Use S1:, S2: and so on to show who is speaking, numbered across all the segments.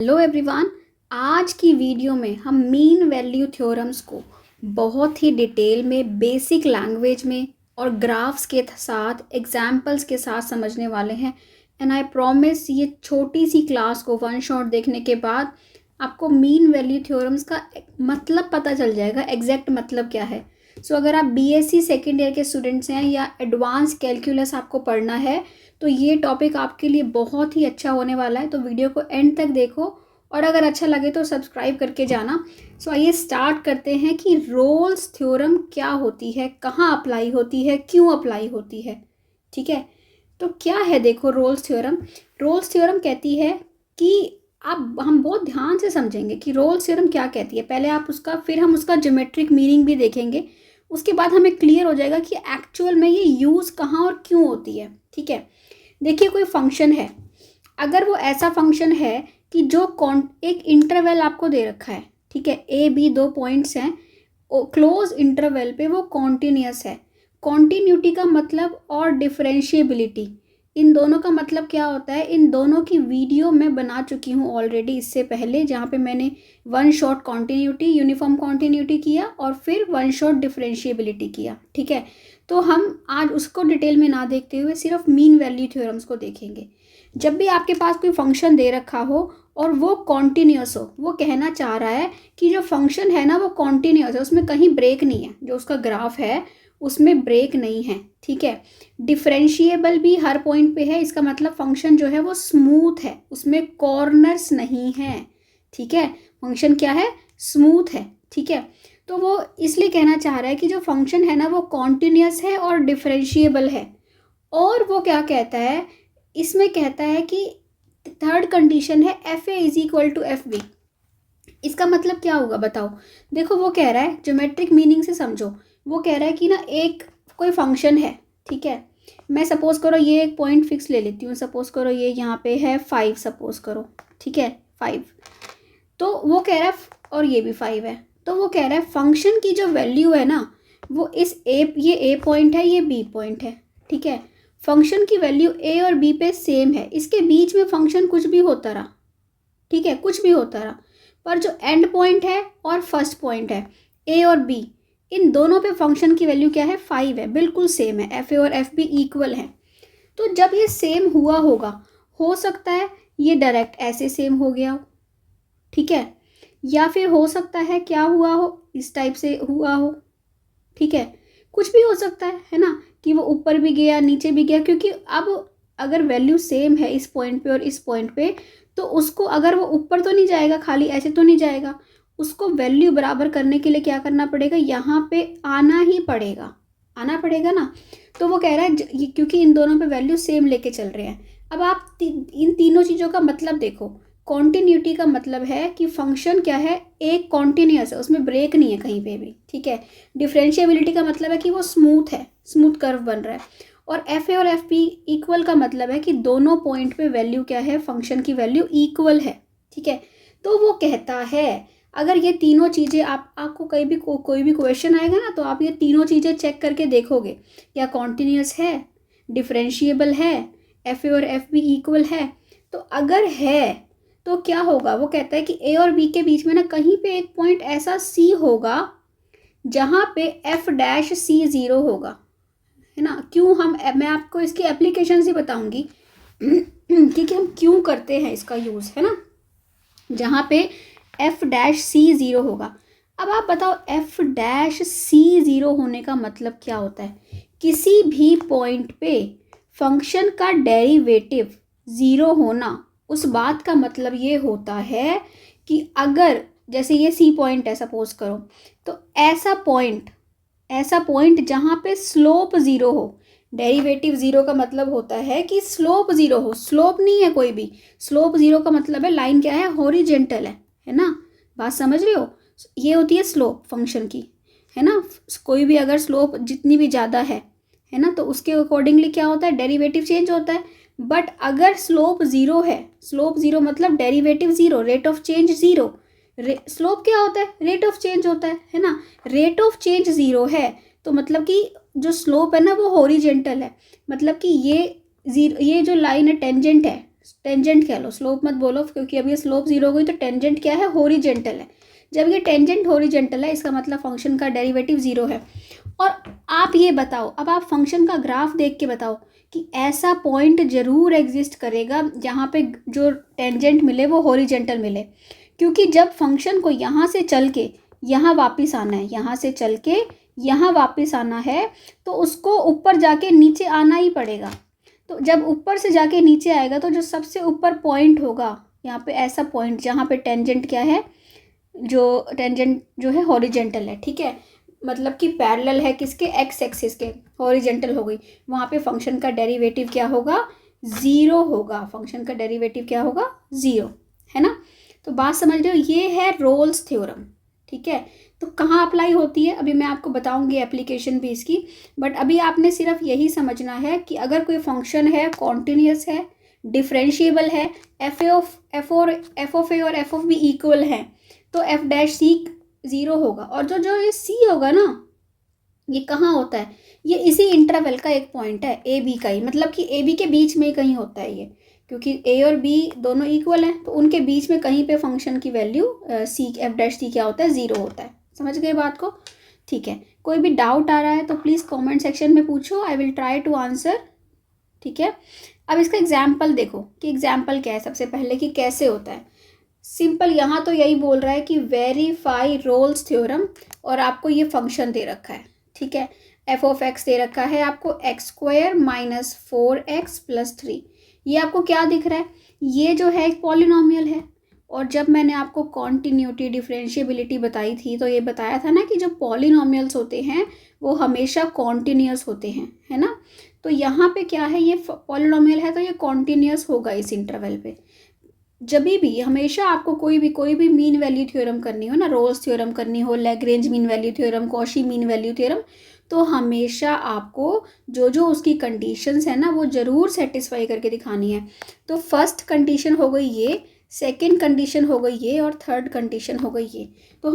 S1: Hello everyone. आज की video में हम मीन वैल्यू थ्योरम्स को बहुत ही डिटेल में बेसिक लैंग्वेज में और ग्राफ्स के साथ एग्जाम्पल्स के साथ समझने वाले हैं। एंड आई प्रॉमिस ये छोटी सी क्लास को वन शॉट देखने के बाद आपको मीन वैल्यू थ्योरम्स का मतलब पता चल जाएगा, एग्जैक्ट मतलब क्या है। सो अगर आप बीएससी सेकेंड ईयर के स्टूडेंट्स हैं या एडवांस कैलकुलस आपको पढ़ना है तो ये टॉपिक आपके लिए बहुत ही अच्छा होने वाला है। तो वीडियो को एंड तक देखो और अगर अच्छा लगे तो सब्सक्राइब करके जाना। सो आइए स्टार्ट करते हैं कि रोल्स थ्योरम क्या होती है, कहाँ अप्लाई होती है, क्यों अप्लाई होती है। ठीक है, तो क्या है, देखो रोल्स थ्योरम। रोल्स थ्योरम कहती है कि हम बहुत ध्यान से समझेंगे कि रोल्स थ्योरम क्या कहती है। पहले आप उसका, फिर हम उसका ज्योमेट्रिक मीनिंग भी देखेंगे। उसके बाद हमें क्लियर हो जाएगा कि एक्चुअल में ये यूज़ कहाँ और क्यों होती है। ठीक है, देखिए कोई फंक्शन है, अगर वो ऐसा फंक्शन है कि जो एक इंटरवल आपको दे रखा है, ठीक है, ए बी दो पॉइंट्स हैं, क्लोज इंटरवल पे वो कॉन्टिन्यूस है। कॉन्टिन्यूटी का मतलब और डिफरेंशिएबिलिटी, इन दोनों का मतलब क्या होता है, इन दोनों की वीडियो मैं बना चुकी हूँ ऑलरेडी इससे पहले, जहाँ पे मैंने one shot continuity, uniform continuity किया और फिर वन शॉट डिफरेंशिएबिलिटी किया। ठीक है, तो हम आज उसको डिटेल में ना देखते हुए सिर्फ मीन वैल्यू थ्योरम्स को देखेंगे। जब भी आपके पास कोई फंक्शन दे रखा हो और वो कॉन्टिन्यूस हो, वो कहना चाह रहा है कि जो फंक्शन है ना वो कॉन्टिन्यूस है, उसमें कहीं ब्रेक नहीं है, जो उसका ग्राफ है उसमें ब्रेक नहीं है। ठीक है, डिफरेंशिएबल भी हर पॉइंट पे है, इसका मतलब फंक्शन जो है वो स्मूथ है, उसमें कॉर्नर्स नहीं है। ठीक है, फंक्शन क्या है, स्मूथ है। ठीक है, तो वो इसलिए कहना चाह रहा है कि जो फंक्शन है ना वो कॉन्टिन्यूस है और डिफरेंशिएबल है। और वो क्या कहता है, इसमें कहता है कि थर्ड कंडीशन है F A is equal to F B. इसका मतलब क्या होगा बताओ। देखो वो कह रहा है, ज्योमेट्रिक मीनिंग से समझो, वो कह रहा है कि ना एक कोई फंक्शन है, ठीक है, मैं सपोज करो ये एक पॉइंट फिक्स ले लेती हूँ, सपोज करो ये यहाँ पे है 5, सपोज करो, ठीक है 5। तो वो कह रहा है, और ये भी 5 है, तो वो कह रहा है फंक्शन की जो वैल्यू है ना वो इस ये ए पॉइंट है, ये बी पॉइंट है। ठीक है, फंक्शन की वैल्यू ए और बी पे सेम है, इसके बीच में फंक्शन कुछ भी होता रहा, ठीक है, कुछ भी होता रहा, पर जो एंड पॉइंट है और फर्स्ट पॉइंट है ए और बी, इन दोनों पे फंक्शन की वैल्यू क्या है, 5 है, बिल्कुल सेम है, एफ ए और एफ बी इक्वल है। तो जब ये सेम हुआ होगा, हो सकता है ये डायरेक्ट ऐसे सेम हो गया हो, ठीक है, या फिर हो सकता है क्या हुआ हो, इस टाइप से हुआ हो। ठीक है, कुछ भी हो सकता है ना, कि वो ऊपर भी गया नीचे भी गया, क्योंकि अब अगर वैल्यू सेम है इस पॉइंट पे और इस पॉइंट पे, तो उसको अगर वो ऊपर तो नहीं जाएगा, खाली ऐसे तो नहीं जाएगा, उसको वैल्यू बराबर करने के लिए क्या करना पड़ेगा, यहाँ पे आना ही पड़ेगा, आना पड़ेगा ना। तो वो कह रहा है क्योंकि इन दोनों पे वैल्यू सेम लेके चल रहे हैं। अब आप इन तीनों चीज़ों का मतलब देखो। कॉन्टिन्यूटी का मतलब है कि फंक्शन क्या है, एक कॉन्टिन्यूस है, उसमें ब्रेक नहीं है कहीं पे भी। ठीक है, डिफरेंशिएबिलिटी का मतलब है कि वो स्मूथ है, स्मूथ कर्व बन रहा है। और एफ ए और एफ बी इक्वल का मतलब है कि दोनों पॉइंट पे वैल्यू क्या है, फंक्शन की वैल्यू इक्वल है। ठीक है, तो वो कहता है अगर ये तीनों चीज़ें आपको कहीं भी कोई भी क्वेश्चन आएगा ना, तो आप ये तीनों चीज़ें चेक करके देखोगे, क्या कॉन्टिन्यूस है, डिफरेंशिएबल है, एफ ए और एफ बी इक्वल है। तो अगर है तो क्या होगा, वो कहता है कि ए और बी के बीच में ना कहीं पे एक पॉइंट ऐसा सी होगा जहाँ पे एफ डैश सी 0 होगा, है ना। क्यों, मैं आपको इसकी एप्लीकेशन से बताऊंगी कि हम क्यों करते हैं इसका यूज़, है ना, जहाँ पे एफ डैश सी 0 होगा। अब आप बताओ एफ डैश सी 0 होने का मतलब क्या होता है, किसी भी पॉइंट पे फंक्शन का डेरिवेटिव 0 होना, उस बात का मतलब ये होता है कि अगर जैसे ये सी पॉइंट है सपोज करो, तो ऐसा पॉइंट जहाँ पे स्लोप 0 हो, डेरिवेटिव 0 का मतलब होता है कि स्लोप 0 हो, स्लोप नहीं है कोई भी, स्लोप 0 का मतलब है लाइन क्या है, हॉरिजेंटल है ना, बात समझ रहे हो, ये होती है स्लोप फंक्शन की, है ना। कोई भी अगर स्लोप जितनी भी ज़्यादा है ना, तो उसके अकॉर्डिंगली क्या होता है, डेरिवेटिव चेंज होता है। बट अगर स्लोप 0 है, स्लोप 0 मतलब derivative 0, rate of change 0, slope क्या होता है, रेट ऑफ चेंज होता है ना। रेट ऑफ चेंज 0 है तो मतलब कि जो स्लोप है ना वो हॉरिजेंटल है, मतलब कि ये जो लाइन है टेंजेंट है, टेंजेंट कह लो, स्लोप मत बोलो, क्योंकि अब ये स्लोप 0 हो गई तो टेंजेंट क्या है, हॉरिजेंटल है। जब ये टेंजेंट हॉरिजेंटल है इसका मतलब फंक्शन का डेरिवेटिव 0 है। और आप ये बताओ, अब आप फंक्शन का ग्राफ देख के बताओ कि ऐसा पॉइंट जरूर एग्जिस्ट करेगा जहाँ पे जो टेंजेंट मिले वो हॉरिजेंटल मिले, क्योंकि जब फंक्शन को यहाँ से चल के यहाँ वापस आना है, यहाँ से चल के यहाँ वापस आना है, तो उसको ऊपर जाके नीचे आना ही पड़ेगा। तो जब ऊपर से जाके नीचे आएगा तो जो सबसे ऊपर पॉइंट होगा यहाँ पे, ऐसा पॉइंट जहाँ पे टेंजेंट क्या है, जो टेंजेंट जो है हॉरिजेंटल है, ठीक है, मतलब कि पैरेलल है किसके, एक्स एक्सिस के, हॉरिजेंटल हो गई, वहाँ पे फंक्शन का डेरिवेटिव क्या होगा, 0 होगा। फंक्शन का डेरिवेटिव क्या होगा, 0, है ना। तो बात समझ रहे हो, ये है रोल्स थ्योरम, ठीक है। तो कहाँ अप्लाई होती है अभी मैं आपको बताऊंगी एप्लीकेशन भी इसकी, बट अभी आपने सिर्फ यही समझना है कि अगर कोई फंक्शन है, कॉन्टिन्यूस है, डिफरेंशिएबल है, एफ ऑफ ए और एफ ऑफ बी इक्वल है, तो एफ डैश सी 0 होगा। और जो ये सी होगा ना, ये कहाँ होता है, ये इसी इंटरवल का एक पॉइंट है, ए बी का ही, मतलब कि ए बी के बीच में ही कहीं होता है ये, क्योंकि ए और बी दोनों इक्वल हैं, तो उनके बीच में कहीं पे फंक्शन की वैल्यू सी, एफ डैश सी क्या होता है, 0 होता है। समझ गए बात को, ठीक है। कोई भी डाउट आ रहा है तो प्लीज़ कमेंट सेक्शन में पूछो, I will try to answer, ठीक है। अब इसका एग्जाम्पल देखो कि एग्जाम्पल क्या है, सबसे पहले कि कैसे होता है। सिंपल, यहाँ तो यही बोल रहा है कि वेरीफाई रोल्स थ्योरम, और आपको ये फंक्शन दे रखा है, ठीक है, एफ ऑफ एक्स दे रखा है आपको, x² माइनस 4x प्लस 3। ये आपको क्या दिख रहा है, ये जो है एक पॉलिनोमियल है। और जब मैंने आपको कॉन्टिन्यूटी डिफरेंशिएबिलिटी बताई थी तो ये बताया था ना कि जो पॉलिनोमियल्स होते हैं वो हमेशा कॉन्टिन्यूस होते हैं, है ना। तो यहाँ पे क्या है, ये पॉलिनोमियल है तो ये कॉन्टिन्यूस होगा इस इंटरवल पे। जब भी हमेशा आपको कोई भी मीन वैल्यू थ्योरम करनी हो ना, रोल्स थ्योरम करनी हो, Lagrange mean value theorem, Cauchy mean value theorem, तो हमेशा आपको जो उसकी कंडीशंस है ना वो ज़रूर सेटिस्फाई करके दिखानी है। तो फर्स्ट कंडीशन हो गई ये, सेकेंड कंडीशन हो गई ये, और थर्ड कंडीशन हो गई ये। तो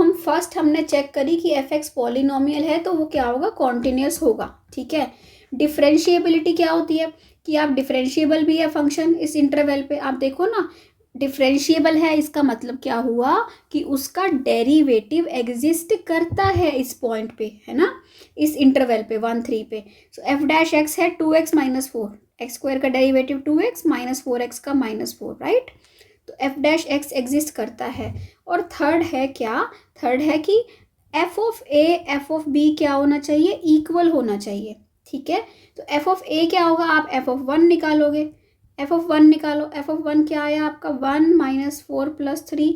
S1: हमने चेक करी कि एफ एक्स पॉलिनोमियल है तो वो क्या होगा, कॉन्टिन्यूस होगा, ठीक है। डिफरेंशिएबिलिटी क्या होती है कि आप डिफरेंशिएबल भी है फंक्शन इस इंटरवल पे, आप देखो ना, डिफरेंशिएबल है इसका मतलब क्या हुआ कि उसका डेरिवेटिव एग्जिस्ट करता है इस पॉइंट पे, है ना, इस इंटरवल पे 1 3 पे। सो एफ डैश एक्स है 2x माइनस 4, x² का डेरिवेटिव 2x माइनस 4x का माइनस 4, राइट। तो एफ डैश एक्स एग्जिस्ट करता है। और थर्ड है क्या, थर्ड है कि F of A F of B क्या होना चाहिए, इक्वल होना चाहिए, ठीक है। तो एफ ऑफ ए क्या होगा, आप एफ ऑफ 1 निकालोगे, एफ ऑफ 1 निकालो, एफ ऑफ 1 क्या आया आपका 1 माइनस 4 प्लस 3,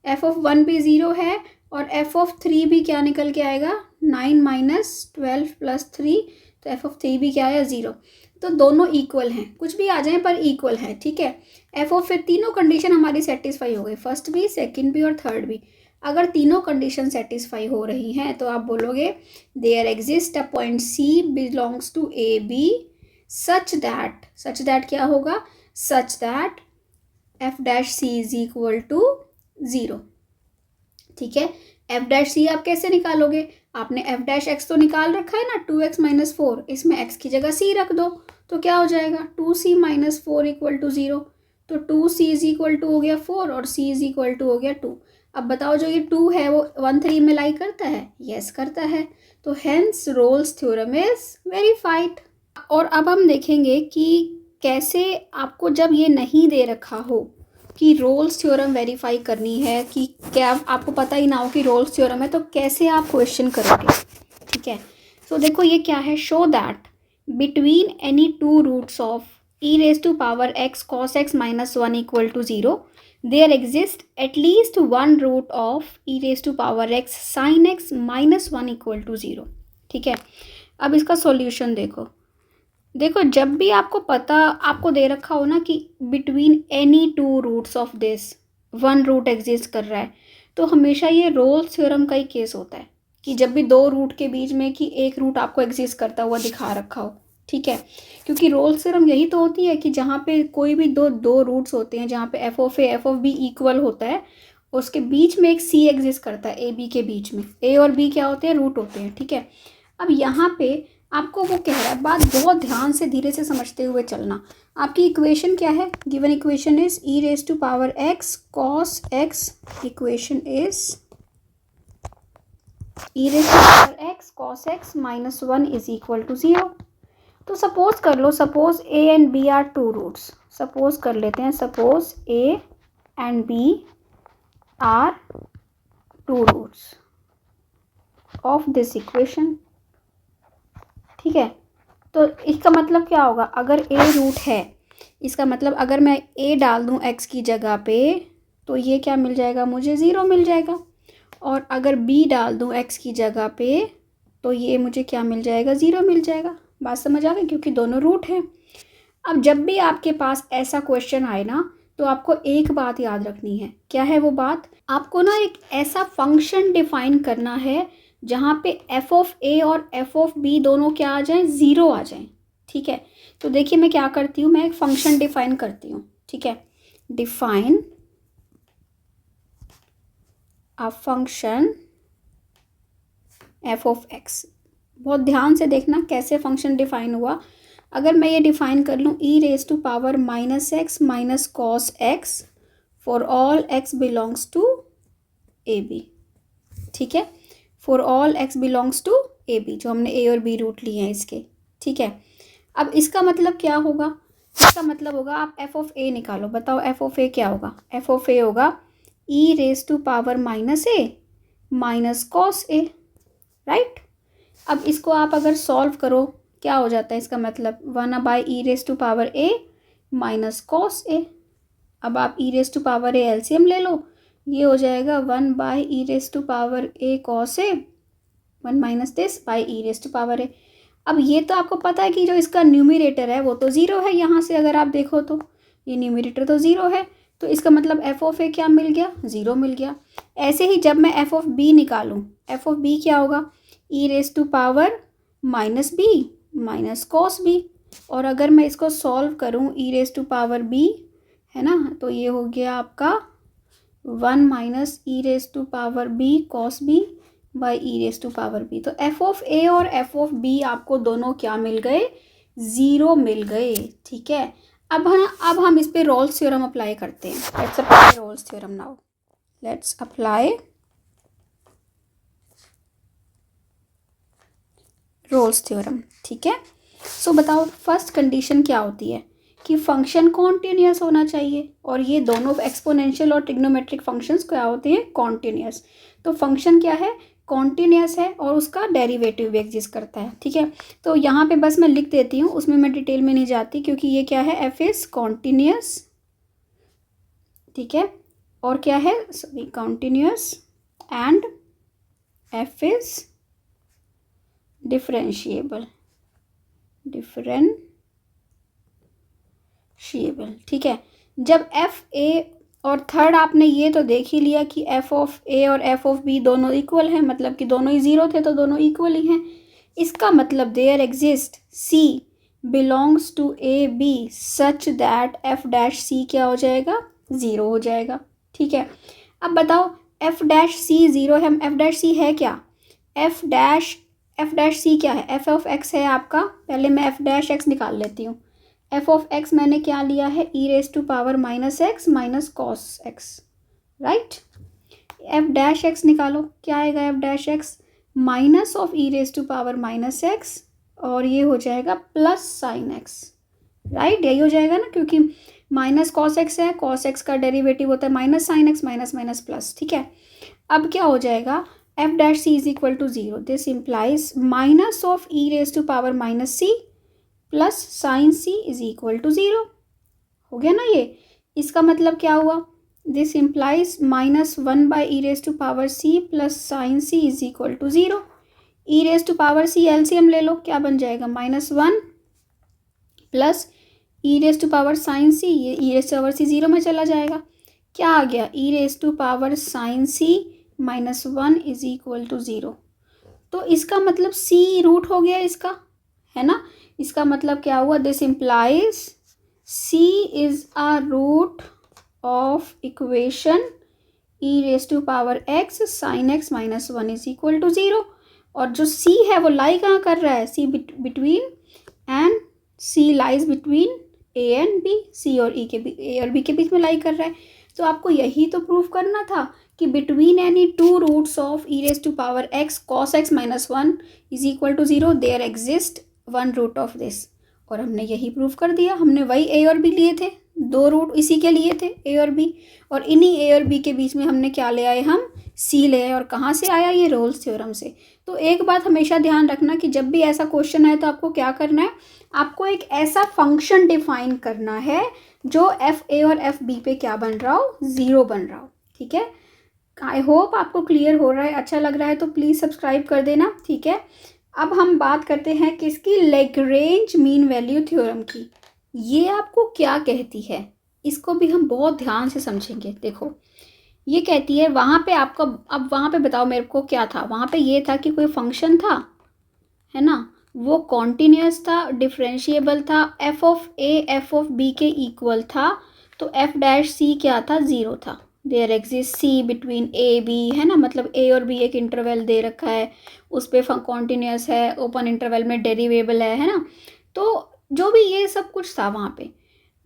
S1: एफ ऑफ 1 भी 0 है, और एफ ऑफ 3 भी क्या निकल के आएगा 9 माइनस 12 प्लस 3, तो एफ ऑफ 3 भी क्या आया 0। तो दोनों इक्वल हैं, कुछ भी आ जाए पर इक्वल है, ठीक है। एफ ऑफ, फिर तीनों कंडीशन हमारी सेटिस्फाई हो गई, फर्स्ट भी, सेकंड भी और थर्ड भी। अगर तीनों कंडीशन सेटिस्फाई हो रही हैं तो आप बोलोगे there exist a point C belongs to A B such that क्या होगा, such that F dash C is equal to 0, ठीक है। एफ डैश सी आप कैसे निकालोगे, आपने एफ डैश एक्स तो निकाल रखा है ना, 2x माइनस 4, इसमें x की जगह c रख दो, तो क्या हो जाएगा 2c माइनस 4 इक्वल टू 0। तो 2c इज इक्वल टू हो गया 4 और c इज इक्वल टू हो गया 2। अब बताओ जो ये 2 है वो 1 3 में लाई करता है, यस करता है। तो hence Rolle's theorem is verified. और अब हम देखेंगे कि कैसे आपको जब ये नहीं दे रखा हो कि रोल्स थ्योरम वेरीफाई करनी है, कि क्या आपको पता ही ना हो कि रोल्स थ्योरम है, तो कैसे आप क्वेश्चन करोगे, ठीक है। तो देखो ये क्या है, show that between any two roots of e raise to power x cos x minus 1 equal to 0 there exist at least one root of e raise to power x sin x minus 1 equal to 0, ठीक है। अब इसका solution देखो जब भी आपको दे रखा हो ना कि between any two roots of this one root exist कर रहा है, तो हमेशा ये रोल्स थ्योरम का ही केस होता है कि जब भी दो रूट के बीच में कि एक रूट आपको एग्जिस्ट करता हुआ दिखा रखा हो, ठीक है। क्योंकि रोल्स थ्योरम यही तो होती है कि जहाँ पे कोई भी दो रूट्स होते हैं, जहाँ पे F of A F of B equal होता है, उसके बीच में एक सी एग्जिस्ट करता है, ए बी के बीच में, ए और बी क्या होते हैं, रूट होते हैं, ठीक है। अब यहाँ पे आपको वो कह रहा है, बात बहुत ध्यान से धीरे से समझते हुए चलना। आपकी इक्वेशन क्या है? Given equation is e raise to power x cos x, equation is e raise to power x cos x minus 1 is equal to 0। तो सपोज कर लो, suppose a and b are two roots, suppose कर लेते हैं, suppose a and b are two roots of this equation. ठीक है, तो इसका मतलब क्या होगा? अगर ए रूट है, इसका मतलब अगर मैं ए डाल दूं एक्स की जगह पे तो ये क्या मिल जाएगा? मुझे 0 मिल जाएगा। और अगर बी डाल दूं एक्स की जगह पे तो ये मुझे क्या मिल जाएगा? 0 मिल जाएगा। बात समझ आ गई? क्योंकि दोनों रूट हैं। अब जब भी आपके पास ऐसा क्वेश्चन आए ना, तो आपको एक बात याद रखनी है। क्या है वो बात? आपको ना एक ऐसा फंक्शन डिफाइन करना है जहाँ पे एफ ऑफ ए और एफ ऑफ बी दोनों क्या आ जाएं? 0 आ जाएं। ठीक है, तो देखिए मैं क्या करती हूँ, मैं एक फंक्शन डिफाइन करती हूँ। ठीक है, define a function F of x. बहुत ध्यान से देखना कैसे फंक्शन डिफाइन हुआ। अगर मैं ये डिफाइन कर लूँ e raise to power minus x minus cos x for all x belongs to A b. ठीक है, for all x belongs to A b, जो हमने ए और बी रूट लिए हैं इसके। ठीक है, अब इसका मतलब क्या होगा? इसका मतलब होगा आप एफ ऑफ ए निकालो। बताओ एफ ऑफ ए क्या होगा? एफ ऑफ ए होगा e raise to power minus a minus cos a, right. अब इसको आप अगर सॉल्व करो क्या हो जाता है? इसका मतलब 1/, ई raise to power a minus cos a. अब आप e raise to power a LCM ले लो, ये हो जाएगा 1/, ई raise to power a cos a, 1 minus this by e raise to power a. अब ये तो आपको पता है कि जो इसका न्यूमरेटर है वो तो 0 है। यहाँ से अगर आप देखो तो ये न्यूमरेटर तो 0 है, तो इसका मतलब एफ ऑफ ए क्या मिल गया? 0 मिल गया। ऐसे ही जब मैं एफ ऑफ बी निकालूँ, एफ ऑफ बी क्या होगा? E raise to power minus b minus cos b. और अगर मैं इसको सॉल्व करूँ e raise to power b, है ना, तो ये हो गया आपका 1 minus e raise to power b cos b by e raise to power b. तो एफ ऑफ ए और एफ ऑफ बी आपको दोनों क्या मिल गए? 0 मिल गए। ठीक है, अब हम इस पे रोल्स थ्योरम अप्लाई करते हैं। Let's apply Rolle's theorem now. Let's apply Rolle's theorem. ठीक है, सो बताओ फर्स्ट कंडीशन क्या होती है? कि फंक्शन कॉन्टिन्यूस होना चाहिए, और ये दोनों एक्सपोनेंशियल और ट्रिग्नोमेट्रिक फंक्शंस क्या होते हैं? कॉन्टिन्यूस। तो फंक्शन क्या है? कॉन्टिन्यूस है, और उसका डेरिवेटिव भी एग्जिस्ट करता है। ठीक है, तो यहाँ पे बस मैं लिख देती हूँ, उसमें मैं डिटेल में नहीं जाती, क्योंकि ये क्या है? F is continuous. ठीक है, और क्या है? Sorry, continuous and F is differentiable. ठीक है, जब एफ ए और थर्ड आपने ये तो देख ही लिया कि एफ ऑफ ए और एफ ऑफ बी दोनों इक्वल हैं, मतलब कि दोनों ही 0 थे तो दोनों इक्वल ही हैं। इसका मतलब there exist c belongs to A B such that F dash सी क्या हो जाएगा? 0 हो जाएगा। ठीक है, अब बताओ एफ डैश सी 0 है, एफ डैश सी है क्या? एफ डैश सी क्या है? एफ ऑफ एक्स है आपका। पहले मैं एफ डैश एक्स निकाल लेती हूँ। एफ ऑफ एक्स मैंने क्या लिया है? E raise to power minus x minus cos x, right. F dash x निकालो, क्या आएगा? F dash x minus of E raise to power minus x, और ये हो जाएगा प्लस साइन एक्स, राइट। यही हो जाएगा ना, क्योंकि माइनस कॉस एक्स है, कॉस एक्स का डेरिवेटिव होता है minus sine X, minus minus plus. ठीक है, अब क्या हो जाएगा? F dash C is equal to 0। This implies minus of E raise to power minus C plus sine C is equal to 0। हो गया ना ये? इसका मतलब क्या हुआ? This implies -1/, E raise to power C plus sine C is equal to 0। E raise to power c LCM ले लो, क्या बन जाएगा? -1 plus e raise to power sine c, ये e raise to power c 0 में चला जाएगा। क्या आ गया? E raise to power sine c -1 is equal to 0। तो इसका मतलब सी रूट हो गया इसका, है ना। इसका मतलब क्या हुआ? This implies C is a root of equation E raise to power X sine X -1 is equal to 0। और जो सी है वो लाई कहाँ कर रहा है? C between, and c lies between a and b, c और ई के बीच, ए और बी के बीच में लाई कर रहा है। तो आपको यही तो प्रूव करना था कि between any two roots of E raise to power x cos x minus 1 is equal to 0 there exist one root of this. और हमने यही प्रूव कर दिया। हमने वही ए और बी लिए थे, दो रूट इसी के लिए थे, ए और बी, और इन्हीं ए और बी के बीच में हमने क्या ले आए, हम सी ले आए। और कहाँ से आया, ये रोल्स थ्योरम से। तो एक बात हमेशा ध्यान रखना कि जब भी ऐसा क्वेश्चन आए तो आपको क्या करना है, आपको एक ऐसा फंक्शन डिफाइन करना है जो एफ ए और एफ बी पे क्या बन रहा हो, 0 बन रहा हो। ठीक है, आई होप आपको क्लियर हो रहा है। अच्छा लग रहा है तो प्लीज़ सब्सक्राइब कर देना। ठीक है, अब हम बात करते हैं किसकी, लैग्रेंज मीन वैल्यू थ्योरम की। ये आपको क्या कहती है, इसको भी हम बहुत ध्यान से समझेंगे। देखो, ये कहती है वहाँ पे आपको, अब वहाँ पे बताओ मेरे को क्या था, वहाँ पे ये था कि कोई फंक्शन था, है ना, वो कॉन्टिन्यूस था, डिफरेंशिएबल था, F of A F of B के इक्वल था, तो एफ डैश सी क्या था, 0 था। There exist C between A B, है ना, मतलब ए और बी एक इंटरवल दे रखा है, उस पर कॉन्टिन्यूस है, ओपन इंटरवल में डेरिवेबल है ना। तो जो भी ये सब कुछ था वहाँ पे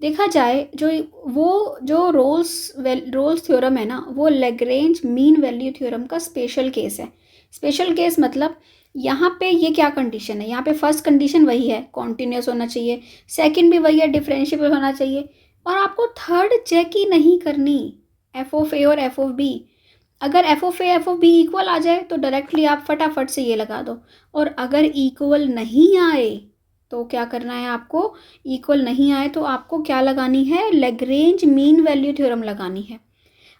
S1: देखा जाए, जो रोल्स थ्योरम है ना, वो लैग्रेंज मीन वैल्यू थ्योरम का स्पेशल केस है। स्पेशल केस मतलब यहाँ पे ये क्या कंडीशन है, यहाँ पे फर्स्ट कंडीशन वही है, कॉन्टिन्यूस होना चाहिए, सेकंड भी वही है, डिफरेंशिएबल होना चाहिए, और आपको थर्ड चेक ही नहीं करनी, एफ ऑफ ए और एफ ऑफ बी। अगर f of A F of B equal आ जाए तो डायरेक्टली आप फटाफट से ये लगा दो, और अगर इक्वल नहीं आए तो क्या करना है आपको, इक्वल नहीं आए तो आपको क्या लगानी है, लैग्रेंज मीन वैल्यू थ्योरम लगानी है।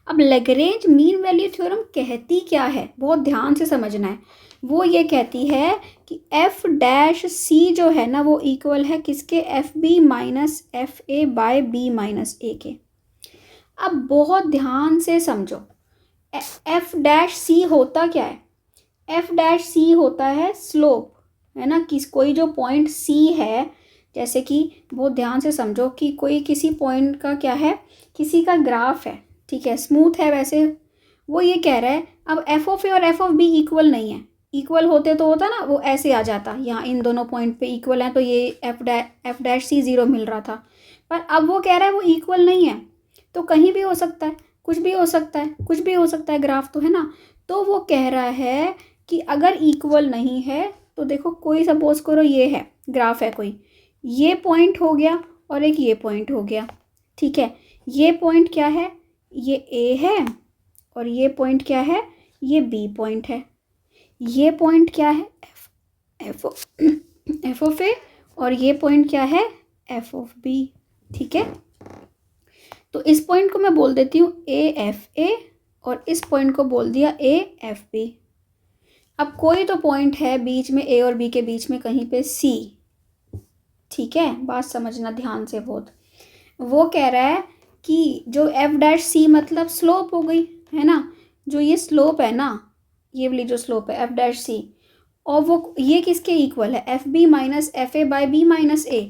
S1: अब लैग्रेंज मीन वैल्यू थ्योरम कहती क्या है, बहुत ध्यान से समझना है। वो ये कहती है कि एफ डैश सी जो है ना, वो इक्वल है किसके, f b minus f a by b minus a के। अब बहुत ध्यान से समझो, एफ डैश सी होता क्या है, एफ डैश सी होता है स्लोप, है ना, कोई जो पॉइंट सी है, जैसे कि बहुत ध्यान से समझो कि कोई किसी पॉइंट का क्या है, किसी का ग्राफ है, ठीक है, स्मूथ है वैसे, वो ये कह रहा है अब एफ ऑफ ए और एफ ऑफ बी इक्वल नहीं है, इक्वल होते तो होता ना, वो ऐसे आ जाता, यहाँ इन दोनों पॉइंट पे इक्वल है तो ये एफ डैश सी 0 मिल रहा था, पर अब वो कह रहा है वो इक्वल नहीं है, तो कहीं भी हो सकता है, कुछ भी हो सकता है, कुछ भी हो सकता है, ग्राफ तो है ना। तो वो कह रहा है कि अगर इक्वल नहीं है तो देखो, कोई सपोज करो ये है, ग्राफ है कोई, ये पॉइंट हो गया और एक ये पॉइंट हो गया, ठीक है, ये पॉइंट क्या है, ये ए है, और ये पॉइंट क्या है, ये बी पॉइंट है, ये पॉइंट क्या है, एफ ऑफ ए, और ये पॉइंट क्या है, एफ ऑफ बी। ठीक है, तो इस पॉइंट को मैं बोल देती हूँ ए एफ ए, और इस पॉइंट को बोल दिया ए एफ बी। अब कोई तो पॉइंट है बीच में, ए और बी के बीच में कहीं पे सी, ठीक है, बात समझना ध्यान से बहुत। वो कह रहा है कि जो एफ डैश सी मतलब स्लोप हो गई, है ना, जो ये स्लोप है ना, ये वाली जो स्लोप है एफ डैश सी, और वो ये किसके इक्वल है, f b minus f a by b minus a.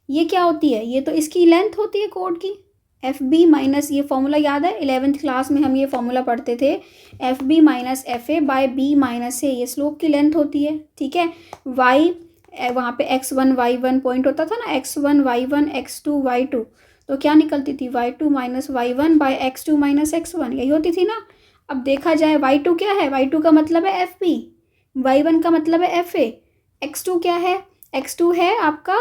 S1: ये क्या होती है, ये तो इसकी लेंथ होती है कोड की, एफ बी माइनस, ये फॉर्मूला याद है 11th क्लास में हम ये फॉर्मूला पढ़ते थे, f b minus f a by b minus a, ये स्लोप की लेंथ होती है। ठीक है, वाई वहाँ पे x1 y1 पॉइंट होता था ना, x1 y1 x2 y2, तो क्या निकलती थी, y2 minus y1 by x2 minus x1, यही होती थी ना। अब देखा जाए y2 क्या है, y2 का मतलब है एफ बी, y1 का मतलब है एफ ए, x2 क्या है, x2 है आपका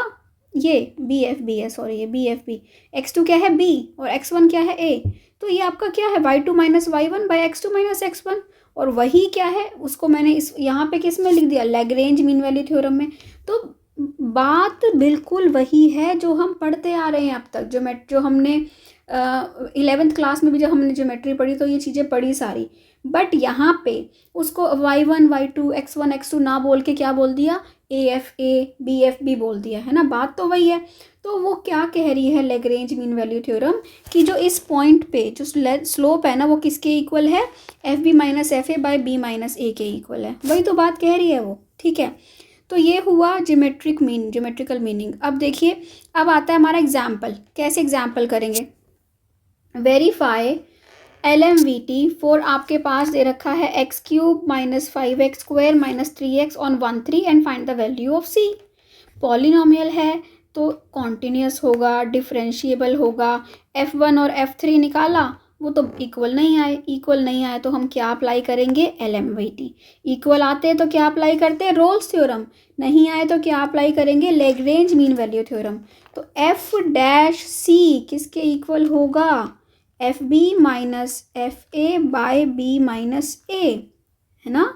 S1: ये बी एफ बी है, सॉरी ये बी एफ बी, x2 क्या है बी, और x1 क्या है ए, तो ये आपका क्या है, y2 minus y1 by x2 minus x1, और वही क्या है उसको मैंने इस यहाँ पे किस में लिख दिया, लैग्रेंज मीन वैल्यू थ्योरम में। तो बात बिल्कुल वही है जो हम पढ़ते आ रहे हैं अब तक, जो हमने 11th क्लास में भी जब हमने ज्योमेट्री पढ़ी तो ये चीज़ें पढ़ी सारी, बट यहाँ पे उसको y1 y2 x1 x2 ना बोल के क्या बोल दिया, A F A B F B बोल दिया, है ना, बात तो वही है। तो वो क्या कह रही है लैग्रेंज मीन वैल्यू थ्योरम, कि जो इस पॉइंट पे जो स्लोप है ना, वो किसके इक्वल है, f b minus f a by b minus a के इक्वल है, वही तो बात कह रही है वो। ठीक है, तो ये हुआ ज्योमेट्रिकल मीनिंग। अब देखिए, अब आता है हमारा एग्जाम्पल, कैसे एग्जाम्पल करेंगे, verify L M V T for, आपके पास दे रखा है X cube minus 5x² minus 3x on 1 3 and find the value of C. Polynomial है तो कॉन्टिन्यूस होगा, डिफरेंशिएबल होगा। F1 और F3 निकाला, वो तो इक्वल नहीं आए तो हम क्या अप्लाई करेंगे, LMVT। इक्वल आते हैं तो क्या अप्लाई करते हैं, रोल्स थ्योरम। नहीं आए तो क्या अप्लाई करेंगे, लैग्रेंज मीन वैल्यू थ्योरम। तो F डैश C किसके इक्वल होगा, FB minus FA by B minus A, है ना।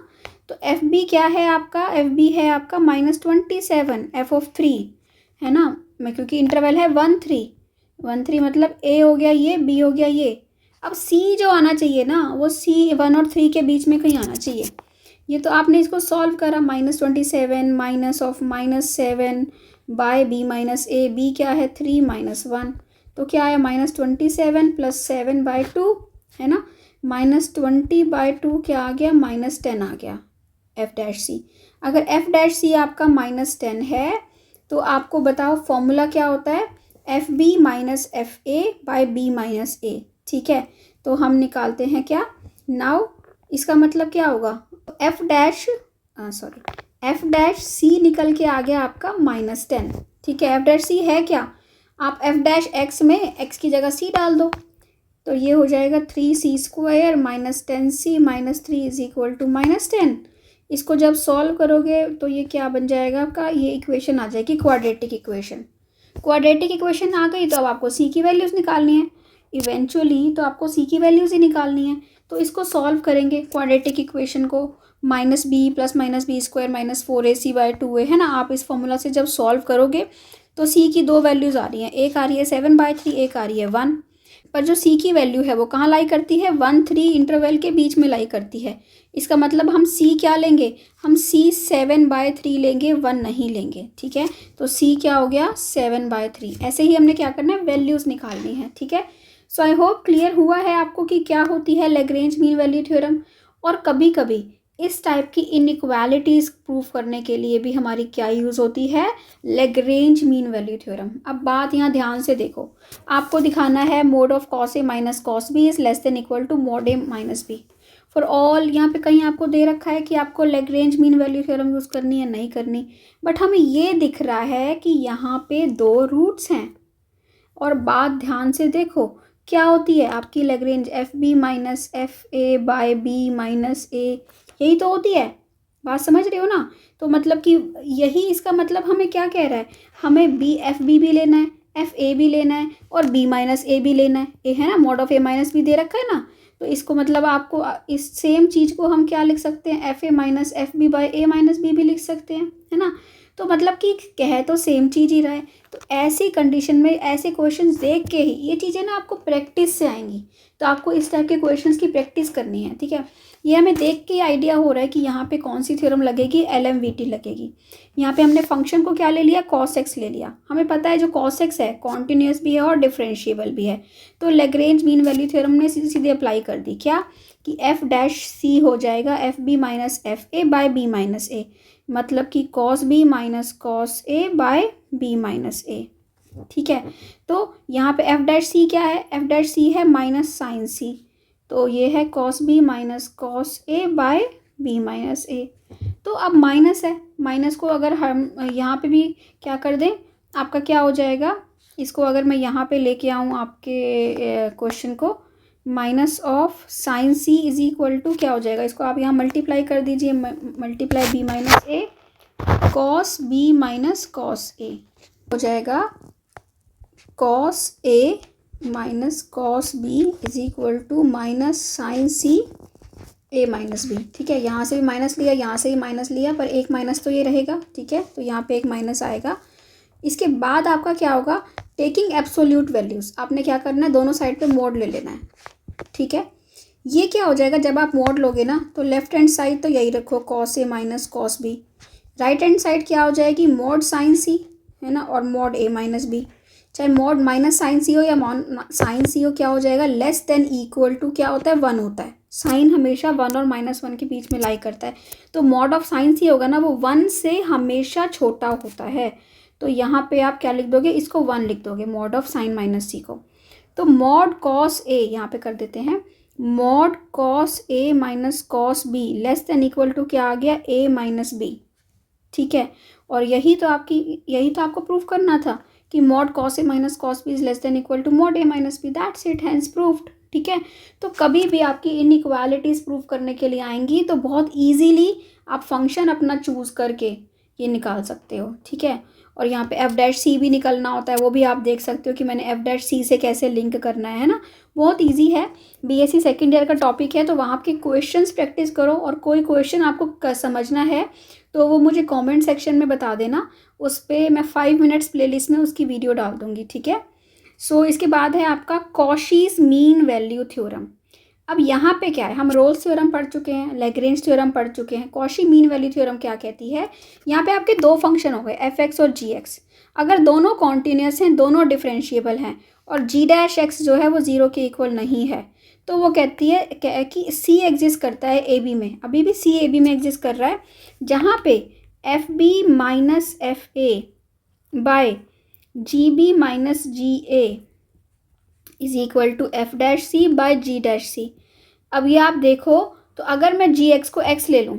S1: तो FB क्या है आपका, FB है आपका -27 F(3), है ना। मैं क्योंकि इंटरवल है 1 3 मतलब A हो गया ये, B हो गया ये। अब C जो आना चाहिए ना, वो C 1 और 3 के बीच में कहीं आना चाहिए। ये तो आपने इसको सॉल्व करा, -27 -7 by B minus A, B क्या है 3 -1, तो क्या आया -27 + 7/2, है ना। -20/2 क्या आ गया, -10 आ गया F डैश C। अगर F डैश C आपका -10 है तो आपको बताओ फॉर्मूला क्या होता है, FB minus FA by B minus A, ठीक है। तो हम निकालते हैं क्या, नाउ इसका मतलब क्या होगा, F डैश C निकल के आ गया आपका -10, ठीक है। F डैश C है क्या, आप F डैश X में X की जगह C डाल दो, तो ये हो जाएगा 3C² - 10C - 3 = -10। इसको जब सॉल्व करोगे तो ये क्या बन जाएगा आपका, ये इक्वेशन आ जाएगी क्वाड्रेटिक इक्वेशन। क्वाड्रेटिक इक्वेशन आ गई तो अब आपको C की वैल्यूज़ निकालनी है, इवेंचुअली तो आपको C की वैल्यूज़ ही निकालनी है। तो इसको सॉल्व करेंगे क्वाड्रेटिक इक्वेशन को, -b + -b² - 4AC/2a, है ना। आप इस फॉर्मूला से जब सॉल्व करोगे तो C की 2 वैल्यूज़ आ रही हैं, एक आ रही है 7/3, एक आ रही है 1। पर जो C की वैल्यू है वो कहाँ लाई करती है, 1 3 इंटरवल के बीच में लाई करती है। इसका मतलब हम C क्या लेंगे, हम C 7/3 लेंगे, 1 नहीं लेंगे, ठीक है। तो C क्या हो गया, 7/3। ऐसे ही हमने क्या करना है, वैल्यूज़ निकालनी है, ठीक है। सो आई होप क्लियर हुआ है आपको कि क्या होती है लैग्रेंज मीन वैल्यू थ्योरम। और कभी कभी इस टाइप की इनइक्वालिटीज़ प्रूव करने के लिए भी हमारी क्या यूज़ होती है, लैग्रेंज मीन वैल्यू थ्योरम। अब बात यहाँ ध्यान से देखो, आपको दिखाना है mod of cos A minus cos B is less than equal to mod A minus B for all. यहाँ पे कहीं आपको दे रखा है कि आपको Lagrange mean value theorem use करनी है, नहीं करनी, बट हमें ये दिख रहा है कि यहाँ पे 2 रूट्स हैं। और बात ध्यान से देखो क्या होती है आपकी Lagrange, FB minus FA by B minus A, यही तो होती है। बात समझ रहे हो ना। तो मतलब कि यही इसका मतलब हमें क्या कह रहा है, हमें FB भी लेना है, FA भी लेना है और B माइनस A भी लेना है। ए है ना, mod of A minus B दे रखा है ना। तो इसको मतलब आपको इस सेम चीज़ को हम क्या लिख सकते हैं, FA minus FB by A minus B भी लिख सकते हैं, है ना। तो मतलब कि कह तो सेम चीज़ ही रहा है। तो ऐसी कंडीशन में ऐसे क्वेश्चंस देख के ही ये चीज़ें ना आपको प्रैक्टिस से आएंगी। तो आपको इस टाइप के क्वेश्चंस की प्रैक्टिस करनी है, ठीक है। ये हमें देख के आइडिया हो रहा है कि यहाँ पे कौन सी थ्योरम लगेगी, LMVT लगेगी। यहाँ पे हमने फंक्शन को क्या ले लिया, cos x ले लिया। हमें पता है जो cos x है कॉन्टिन्यूस भी है और डिफरेंशिएबल भी है। तो लैग्रेंज मीन वैल्यू थ्योरम ने सीधे सीधे अप्लाई कर दी, क्या कि F डैश C हो जाएगा FB minus FA by B minus A, मतलब कि cos B minus cos A by B minus A, ठीक है। तो यहाँ पे F डैश C क्या है, F डैश C है माइनस साइन C, तो ये है cos B minus cos A by B minus A। तो अब माइनस है, माइनस को अगर हम यहाँ पे भी क्या कर दें, आपका क्या हो जाएगा, इसको अगर मैं यहाँ पे लेके आऊँ आपके क्वेश्चन को, minus of sine C is equal to क्या हो जाएगा, इसको आप यहाँ मल्टीप्लाई कर दीजिए, multiply B minus A cos B minus cos A हो जाएगा cos A minus cos B is equal to minus sine C A minus B, ठीक है। यहाँ से भी माइनस लिया, यहाँ से भी माइनस लिया, पर एक माइनस तो ये रहेगा, ठीक है। तो यहाँ पे एक माइनस आएगा। इसके बाद आपका क्या होगा, टेकिंग एब्सोल्यूट वैल्यूज़, आपने क्या करना है, दोनों साइड पे मोड ले लेना है, ठीक है। ये क्या हो जाएगा, जब आप मोड लोगे ना तो लेफ्ट हैंड साइड तो यही रखो cos A minus cos B, right hand side क्या हो जाएगी, मोड साइन C, है ना, और मोड A माइनस B। चाहे मोड माइनस साइन C हो या साइन C हो, क्या हो जाएगा, लेस देन इक्वल टू क्या होता है, 1 होता है। साइन हमेशा 1 और -1 के बीच में लाई करता है। तो मॉड ऑफ साइन C होगा ना, वो 1 से हमेशा छोटा होता है। तो यहाँ पे आप क्या लिख दोगे, इसको 1 लिख दोगे, mod of sine minus C को। तो मॉड cos A यहाँ पे कर देते हैं, mod cos A minus cos B less than equal to क्या आ गया, A माइनस B, ठीक है। और यही तो आपको प्रूफ करना था कि mod cos A minus cos B is less than equal to mod A minus B, that's it, hence proved. ठीक है, तो कभी भी आपकी इनइक्वालिटीज़ प्रूव करने के लिए आएंगी तो बहुत ईजीली आप फंक्शन अपना चूज़ करके ये निकाल सकते हो। ठीक है, और यहाँ पे एफ डैश सी भी निकलना होता है, वो भी आप देख सकते हो कि मैंने एफ डैश सी से कैसे लिंक करना है ना। बहुत इजी है, बीएससी सेकेंड ईयर का टॉपिक है, तो वहाँ आपके क्वेश्चंस प्रैक्टिस करो, और कोई क्वेश्चन आपको समझना है तो वो मुझे कमेंट सेक्शन में बता देना, उस पर मैं 5 मिनट्स प्लेलिस्ट में उसकी वीडियो डाल दूँगी। ठीक है, सो इसके बाद है आपका कॉशीज़ मीन वैल्यू थ्योरम। अब यहाँ पे क्या है, हम रोल्स थ्योरम पढ़ चुके हैं, लैग्रेंज थ्योरम पढ़ चुके हैं। कॉशी मीन वैल्यू थ्योरम क्या कहती है, यहाँ पे आपके दो फंक्शन हो गए एफ एक्स और जी एक्स, अगर दोनों कॉन्टीन्यूस हैं, दोनों डिफरेंशिएबल हैं, और जी डैश एक्स जो है वो 0 के इक्वल नहीं है, तो वो कहती है कि सी एग्जिस्ट करता है ए बी में, अभी भी सी ए बी में एग्जिस्ट कर रहा है, जहाँ पे f b minus f a by g b minus g a is equal to f dash c by g dash c. अब ये आप देखो, तो अगर मैं जी एक्स को एक्स ले लूँ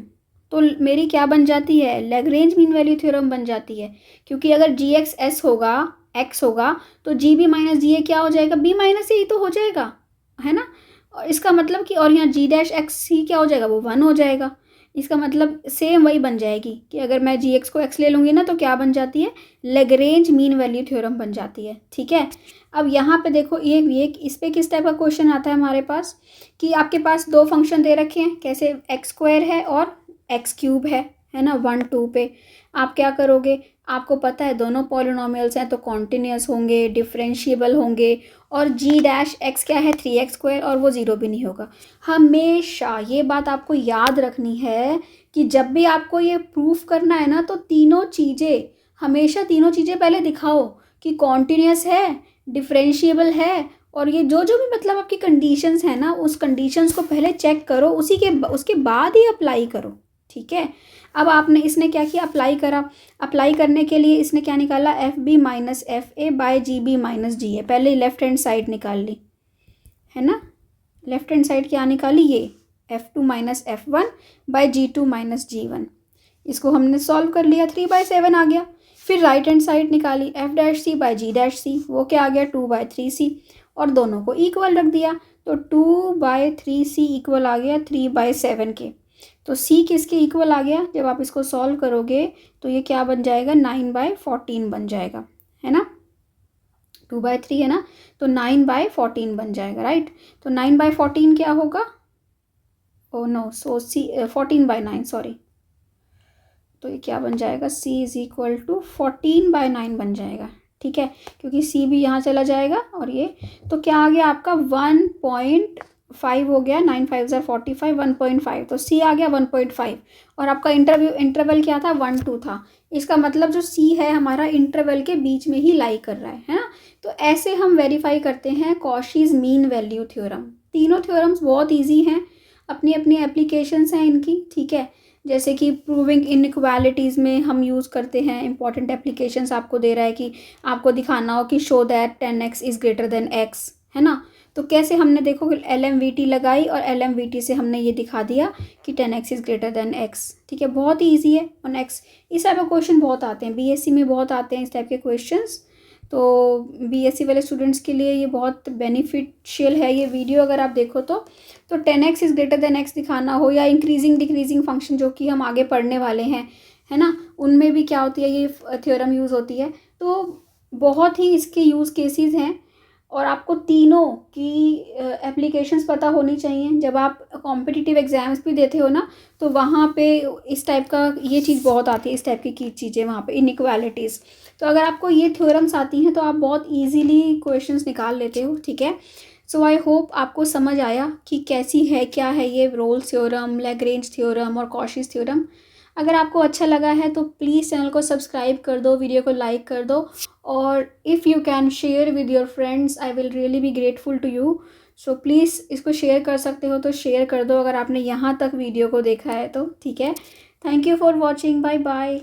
S1: तो मेरी क्या बन जाती है, लैग्रेंज मीन वैल्यू थ्योरम बन जाती है, क्योंकि अगर जी एक्स एस होगा, एक्स होगा, तो जी बी माइनस जी ए क्या हो जाएगा, बी माइनस ए ही तो हो जाएगा, है ना। और इसका मतलब कि, और यहाँ जी डैश एक्स सी क्या हो जाएगा, वो 1 हो जाएगा। इसका मतलब सेम वही बन जाएगी कि अगर मैं जी एक्स को एक्स ले लूँगी ना, तो क्या बन जाती है, लैग्रेंज मीन वैल्यू थ्योरम बन जाती है। ठीक है, अब यहाँ पे देखो ये इस पे किस टाइप का क्वेश्चन आता है हमारे पास, कि आपके पास दो फंक्शन दे रखे हैं, कैसे एक्स स्क्वायर है और एक्स क्यूब है ना, 1 2 पे। आप क्या करोगे, आपको पता है दोनों पॉलिनोमियल्स हैं तो कॉन्टिन्यूस होंगे, डिफरेंशिएबल होंगे, और जी डैश एक्स क्या है 3x स्क्वायर, और वो 0 भी नहीं होगा। हमेशा ये बात आपको याद रखनी है कि जब भी आपको ये प्रूफ करना है ना, तो हमेशा तीनों चीज़ें पहले दिखाओ कि कॉन्टिन्यूस है, डिफरेंशिएबल है, और ये जो भी मतलब आपकी कंडीशंस है ना, उस कंडीशंस को पहले चेक करो, उसके बाद ही अप्लाई करो। ठीक है, अब इसने क्या किया, अप्लाई करा, अप्लाई करने के लिए इसने क्या निकाला, f b minus f a by g b minus g a, पहले लेफ्ट हैंड साइड निकाल ली, है ना। लेफ्ट हैंड साइड क्या निकाली, ये f2 minus f one by g two minus g one, इसको हमने सॉल्व कर लिया, 3/7 आ गया। फिर राइट हैंड साइड निकाली, f dash c by g dash c, वो क्या आ गया, 2/3c, और दोनों को इक्वल रख दिया, तो 2/3c इक्वल आ गया 3/7 के। तो c किसके इक्वल आ गया, जब आप इसको सॉल्व करोगे तो ये क्या बन जाएगा, 9/14 बन जाएगा, है ना। 2/3 है ना, तो 9/14 बन जाएगा, राइट। तो 9/14 क्या होगा, ओ नो, सो c 14/9, सॉरी, तो ये क्या बन जाएगा, c इज इक्वल टू 14/9 बन जाएगा। ठीक है, क्योंकि c भी यहाँ चला जाएगा, और ये तो क्या आ गया आपका 1.5 हो गया, 9 5 ज़ा 45, 1.5, तो c आ गया 1.5, और आपका इंटरवल क्या था, 1 2 था। इसका मतलब जो c है हमारा इंटरवल के बीच में ही लाई कर रहा है ना। तो ऐसे हम वेरीफाई करते हैं कॉशीज़ मीन वैल्यू थ्योरम। तीनों थ्योरम्स बहुत ईजी हैं, अपनी अपनी एप्लीकेशंस हैं इनकी। ठीक है, जैसे कि प्रूविंग इनइक्वालिटीज़ में हम यूज़ करते हैं, इंपॉर्टेंट एप्लीकेशंस आपको दे रहा है कि आपको दिखाना हो कि show that 10x is greater than x, है ना। तो कैसे हमने देखो LMVT लगाई, और LMVT से हमने ये दिखा दिया कि 10x is greater than x। ठीक है, बहुत ही ईजी है, और नेक्स्ट इस टाइप के क्वेश्चन बहुत आते हैं, BSc में बहुत आते हैं इस टाइप के क्वेश्चंस। तो BSc वाले स्टूडेंट्स के लिए ये बहुत बेनिफिशियल है ये वीडियो, अगर आप देखो तो 10x is greater than x दिखाना हो, या इंक्रीजिंग डिक्रीजिंग फंक्शन जो कि हम आगे पढ़ने वाले हैं, है ना, उनमें भी क्या होती है, ये थ्योरम यूज़ होती है। तो बहुत ही इसके यूज़ केसेस हैं, और आपको तीनों की एप्लीकेशंस पता होनी चाहिए। जब आप कॉम्पिटिटिव एग्ज़ाम्स भी देते हो ना, तो वहाँ पे इस टाइप का ये चीज़ बहुत आती है, इस टाइप की चीज़ें वहाँ पे, इनइक्वालिटीज़। तो अगर आपको ये थ्योरम्स आती हैं तो आप बहुत ईजीली क्वेश्चंस निकाल लेते हो। ठीक है, सो आई होप आपको समझ आया कि कैसी है, क्या है ये रोल्स थ्योरम, लैग्रेंज थ्योरम और कॉशीज़ थ्योरम। अगर आपको अच्छा लगा है तो प्लीज़ चैनल को सब्सक्राइब कर दो, वीडियो को लाइक कर दो, और if you can share with your friends, I will really be grateful to you. So please इसको शेयर कर सकते हो तो शेयर कर दो, अगर आपने यहाँ तक वीडियो को देखा है तो। ठीक है, thank you for watching, bye bye.